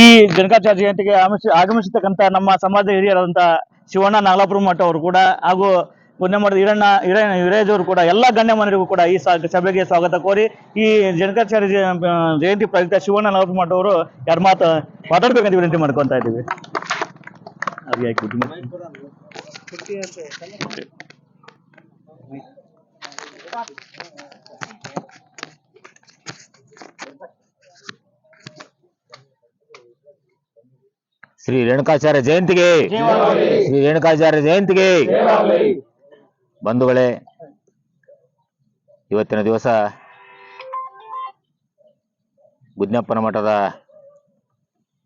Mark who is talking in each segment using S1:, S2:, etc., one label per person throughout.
S1: ಈ ಜನಕಾಚಾರ್ಯ ಜಯಂತಿಗೆ ಆಗಮಿಸಿರ್ತಕ್ಕಂಥ ನಮ್ಮ ಸಮಾಜ ಹಿರಿಯರಾದಂಥ ಶಿವಣ್ಣ ನಾಗಲಾಪುರ ಮಠ ಅವರು ಕೂಡ ಹಾಗೂ ಪುಣ್ಯಮಠದ ಹಿರೇಜವರು ಕೂಡ ಎಲ್ಲ ಗಣ್ಯಮಾನ್ಯರಿಗೂ ಕೂಡ ಈ ಸಭೆಗೆ ಸ್ವಾಗತ ಕೋರಿ ಈ ಜನಕಾಚಾರ್ಯ ಜಯಂತಿ ಪ್ರಯುಕ್ತ ಶಿವಣ್ಣ ನಾಗಲಾಪುರ ಮಠ ಅವರು ಯಾರು ಮಾತಾಡ್ಬೇಕಂತ ವಿನಂತಿ ಮಾಡ್ಕೊತಾ ಇದ್ದೀವಿ.
S2: ಶ್ರೀ ರೇಣುಕಾಚಾರ್ಯ ಜಯಂತಿಗೆ, ಶ್ರೀ ರೇಣುಕಾಚಾರ್ಯ ಜಯಂತಿಗೆ. ಬಂಧುಗಳೇ, ಇವತ್ತಿನ ದಿವಸ ಗುದ್ನಪ್ಪನ ಮಠದ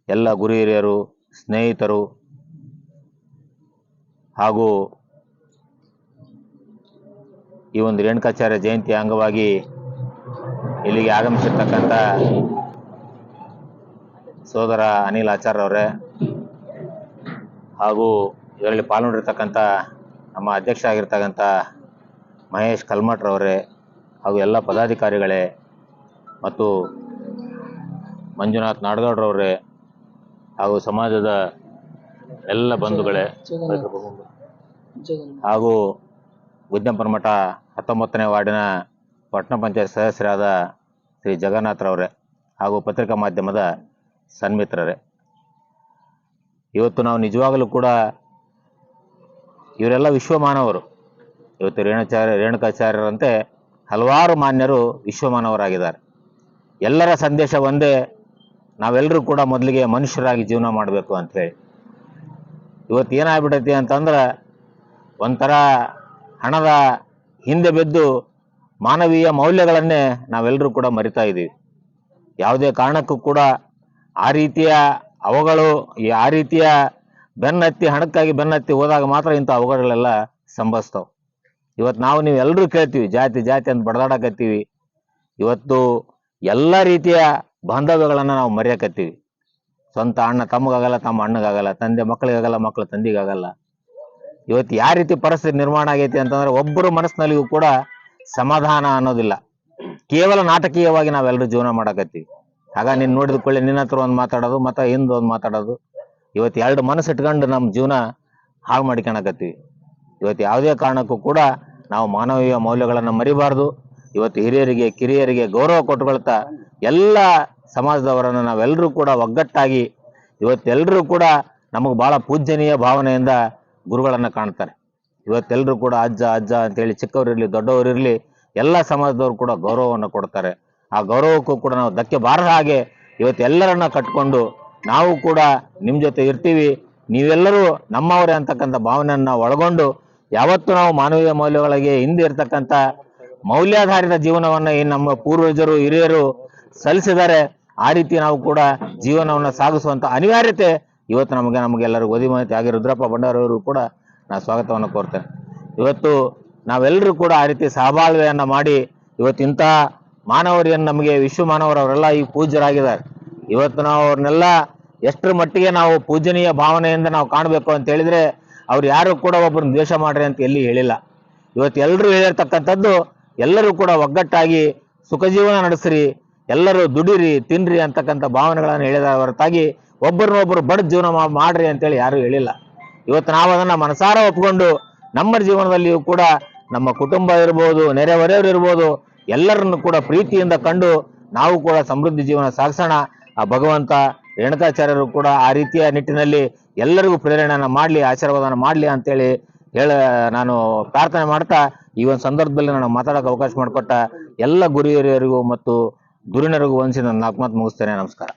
S2: ಎಲ್ಲ ಗುರು ಹಿರಿಯರು, ಸ್ನೇಹಿತರು ಹಾಗೂ ಈ ಒಂದು ರೇಣುಕಾಚಾರ್ಯ ಜಯಂತಿ ಅಂಗವಾಗಿ ಇಲ್ಲಿಗೆ ಆಗಮಿಸಿರ್ತಕ್ಕಂಥ ಸೋದರ ಅನಿಲ್ ಆಚಾರ್ಯವರೇ ಹಾಗೂ ಇದರಲ್ಲಿ ಪಾಲ್ಗೊಂಡಿರ್ತಕ್ಕಂಥ ನಮ್ಮ ಅಧ್ಯಕ್ಷ ಆಗಿರ್ತಕ್ಕಂಥ ಮಹೇಶ್ ಕಲ್ಮಠ್ರವರೇ ಹಾಗೂ ಎಲ್ಲ ಪದಾಧಿಕಾರಿಗಳೇ ಮತ್ತು ಮಂಜುನಾಥ್ ನಾಡಗೌಡ್ರವರೇ ಹಾಗೂ ಸಮಾಜದ ಎಲ್ಲ ಬಂಧುಗಳೇ ಹಾಗೂ ಗುದ್ನಪ್ಪನ ಮಠ 19ನೇ ವಾರ್ಡಿನ ಪಟ್ಟಣ ಪಂಚಾಯತ್ ಸದಸ್ಯರಾದ ಶ್ರೀ ಜಗನ್ನಾಥ್ರವರೇ ಹಾಗೂ ಪತ್ರಿಕಾ ಮಾಧ್ಯಮದ ಸನ್ಮಿತ್ರರೇ, ಇವತ್ತು ನಾವು ನಿಜವಾಗಲೂ ಕೂಡ ಇವರೆಲ್ಲ ವಿಶ್ವಮಾನವರು. ಇವತ್ತು ರೇಣುಕಾಚಾರ್ಯರಂತೆ ಹಲವಾರು ಮಾನ್ಯರು ವಿಶ್ವಮಾನವರಾಗಿದ್ದಾರೆ. ಎಲ್ಲರ ಸಂದೇಶ ಒಂದೇ, ನಾವೆಲ್ಲರೂ ಕೂಡ ಮೊದಲಿಗೆ ಮನುಷ್ಯರಾಗಿ ಜೀವನ ಮಾಡಬೇಕು ಅಂಥೇಳಿ. ಇವತ್ತು ಏನಾಗ್ಬಿಟ್ಟೈತಿ ಅಂತಂದ್ರೆ ಒಂಥರ ಹಣದ ಹಿಂದೆ ಬಿದ್ದು ಮಾನವೀಯ ಮೌಲ್ಯಗಳನ್ನೇ ನಾವೆಲ್ಲರೂ ಕೂಡ ಮರಿತಾ ಇದ್ದೀವಿ. ಯಾವುದೇ ಕಾರಣಕ್ಕೂ ಕೂಡ ಆ ರೀತಿಯ ಅವಗಳು ಆ ರೀತಿಯ ಬೆನ್ನತ್ತಿ ಹಣಕ್ಕಾಗಿ ಬೆನ್ನತ್ತಿ ಹೋದಾಗ ಮಾತ್ರ ಇಂಥ ಅವಘಡಗಳೆಲ್ಲ ಸಂಭವಿಸ್ತವೆ. ಇವತ್ತು ನೀವು ಎಲ್ಲರೂ ಕೇಳ್ತೀವಿ, ಜಾತಿ ಜಾತಿ ಅಂತ ಬಡದಾಡಕತ್ತೀವಿ. ಇವತ್ತು ಎಲ್ಲ ರೀತಿಯ ಬಾಂಧವ್ಯಗಳನ್ನು ನಾವು ಮರೆಯಕತ್ತೀವಿ. ಸ್ವಂತ ಅಣ್ಣ ತಮ್ಮಗಾಗಲ್ಲ, ತಮ್ಮ ಅಣ್ಣಗಾಗಲ್ಲ, ತಂದೆ ಮಕ್ಕಳಿಗಾಗಲ್ಲ, ಮಕ್ಕಳು ತಂದೆಗಾಗಲ್ಲ. ಇವತ್ತು ಯಾವ ರೀತಿ ಪರಿಸ್ಥಿತಿ ನಿರ್ಮಾಣ ಆಗೈತಿ ಅಂತಂದ್ರೆ ಒಬ್ಬರು ಮನಸ್ಸಿನಲ್ಲಿಯೂ ಕೂಡ ಸಮಾಧಾನ ಅನ್ನೋದಿಲ್ಲ. ಕೇವಲ ನಾಟಕೀಯವಾಗಿ ನಾವೆಲ್ಲರೂ ಜೀವನ ಮಾಡಕತ್ತೀವಿ. ಆಗ ನೀನು ನೋಡಿದ ಕೊಳ್ಳಿ ನಿನ್ನ ಹತ್ರ ಒಂದು ಮಾತಾಡೋದು, ಮತ್ತೆ ಹಿಂದೆ ಒಂದು ಮಾತಾಡೋದು. ಇವತ್ತು ಎರಡು ಮನಸ್ಸು ಇಟ್ಕೊಂಡು ನಮ್ಮ ಜೀವನ ಹಾಳು ಮಾಡ್ಕೊಳಕತ್ತೀವಿ. ಇವತ್ತು ಯಾವುದೇ ಕಾರಣಕ್ಕೂ ಕೂಡ ನಾವು ಮಾನವೀಯ ಮೌಲ್ಯಗಳನ್ನು ಮರಿಬಾರ್ದು. ಇವತ್ತು ಹಿರಿಯರಿಗೆ ಕಿರಿಯರಿಗೆ ಗೌರವ ಕೊಟ್ಟುಕೊಳ್ತಾ ಎಲ್ಲ ಸಮಾಜದವರನ್ನು ನಾವೆಲ್ಲರೂ ಕೂಡ ಒಗ್ಗಟ್ಟಾಗಿ ಇವತ್ತೆಲ್ಲರೂ ಕೂಡ ನಮಗೆ ಭಾಳ ಪೂಜ್ಯನೀಯ ಭಾವನೆಯಿಂದ ಗುರುಗಳನ್ನು ಕಾಣ್ತಾರೆ. ಇವತ್ತೆಲ್ಲರೂ ಕೂಡ ಅಜ್ಜ ಅಜ್ಜ ಅಂತೇಳಿ ಚಿಕ್ಕವರಿರಲಿ ದೊಡ್ಡವರಿರಲಿ ಎಲ್ಲ ಸಮಾಜದವರು ಕೂಡ ಗೌರವವನ್ನು ಕೊಡ್ತಾರೆ. ಆ ಗೌರವಕ್ಕೂ ಕೂಡ ನಾವು ಧಕ್ಕೆ ಬಾರದ ಹಾಗೆ ಇವತ್ತೆಲ್ಲರನ್ನ ಕಟ್ಕೊಂಡು ನಾವು ಕೂಡ ನಿಮ್ಮ ಜೊತೆ ಇರ್ತೀವಿ, ನೀವೆಲ್ಲರೂ ನಮ್ಮವರೇ ಅಂತಕ್ಕಂಥ ಭಾವನೆಯನ್ನು ಒಳಗೊಂಡು ಯಾವತ್ತೂ ನಾವು ಮಾನವೀಯ ಮೌಲ್ಯಗಳಿಗೆ ಹಿಂದೆ ಇರ್ತಕ್ಕಂಥ ಮೌಲ್ಯಾಧಾರಿತ ಜೀವನವನ್ನು ಏನು ನಮ್ಮ ಪೂರ್ವಜರು ಹಿರಿಯರು ಸಲ್ಲಿಸಿದ್ದಾರೆ ಆ ರೀತಿ ನಾವು ಕೂಡ ಜೀವನವನ್ನು ಸಾಗಿಸುವಂಥ ಅನಿವಾರ್ಯತೆ ಇವತ್ತು ನಮಗೆಲ್ಲರಿಗೂ ಒದಿಮಾಹಿತಿ ಆಗಿ ರುದ್ರಪ್ಪ ಭಂಡಾರವರು ಕೂಡ ನಾನು ಸ್ವಾಗತವನ್ನು ಕೋರ್ತೇನೆ. ಇವತ್ತು ನಾವೆಲ್ಲರೂ ಕೂಡ ಆ ರೀತಿ ಸಹಬಾಳ್ವೆಯನ್ನು ಮಾಡಿ ಇವತ್ತಿಂಥ ಮಾನವರಿಯನ್ನು ನಮಗೆ ವಿಶ್ವ ಮಾನವರವರೆಲ್ಲ ಈ ಪೂಜ್ಯರಾಗಿದ್ದಾರೆ. ಇವತ್ತು ನಾವು ಅವ್ರನ್ನೆಲ್ಲ ಎಷ್ಟರ ಮಟ್ಟಿಗೆ ನಾವು ಪೂಜನೀಯ ಭಾವನೆಯಿಂದ ನಾವು ಕಾಣಬೇಕು ಅಂತ ಹೇಳಿದ್ರೆ ಅವ್ರು ಯಾರು ಕೂಡ ಒಬ್ಬರನ್ನ ದ್ವೇಷ ಮಾಡ್ರಿ ಅಂತ ಎಲ್ಲಿ ಹೇಳಿಲ್ಲ. ಇವತ್ತು ಎಲ್ಲರೂ ಹೇಳಿರ್ತಕ್ಕಂಥದ್ದು ಎಲ್ಲರೂ ಕೂಡ ಒಗ್ಗಟ್ಟಾಗಿ ಸುಖ ಜೀವನ ನಡೆಸ್ರಿ, ಎಲ್ಲರೂ ದುಡಿರಿ ತಿನ್ರಿ ಅಂತಕ್ಕಂಥ ಭಾವನೆಗಳನ್ನು ಹೇಳಿದ ಹೊರತಾಗಿ ಒಬ್ಬರನ್ನೊಬ್ಬರು ಬಡ ಜೀವನ ಮಾಡ್ರಿ ಅಂತೇಳಿ ಯಾರೂ ಹೇಳಿಲ್ಲ. ಇವತ್ತು ನಾವು ಅದನ್ನು ಮನಸಾರ ಒಪ್ಕೊಂಡು ನಮ್ಮ ಜೀವನದಲ್ಲಿಯೂ ಕೂಡ ನಮ್ಮ ಕುಟುಂಬ ಇರ್ಬೋದು, ನೆರೆಹೊರೆಯವರು ಇರ್ಬೋದು, ಎಲ್ಲರನ್ನು ಕೂಡ ಪ್ರೀತಿಯಿಂದ ಕಂಡು ನಾವು ಕೂಡ ಸಮೃದ್ಧಿ ಜೀವನ ಸಾಗಿಸೋಣ. ಆ ಭಗವಂತ ರೇಣುಕಾಚಾರ್ಯರು ಕೂಡ ಆ ರೀತಿಯ ನಿಟ್ಟಿನಲ್ಲಿ ಎಲ್ಲರಿಗೂ ಪ್ರೇರಣೆಯನ್ನು ಮಾಡಲಿ, ಆಶೀರ್ವಾದನ ಮಾಡಲಿ ಅಂತೇಳಿ ನಾನು ಪ್ರಾರ್ಥನೆ ಮಾಡ್ತಾ ಈ ಒಂದು ಸಂದರ್ಭದಲ್ಲಿ ನಾನು ಮಾತಾಡೋಕೆ ಅವಕಾಶ ಮಾಡಿಕೊಟ್ಟ ಎಲ್ಲ ಗುರು ಹಿರಿಯರಿಗೂ ಮತ್ತು ಧುರೀಣರಿಗೂ ವಂದಿಸಿ ನನ್ನ ನಾಲ್ಕು ಮಾತು ಮುಗಿಸ್ತೇನೆ. ನಮಸ್ಕಾರ.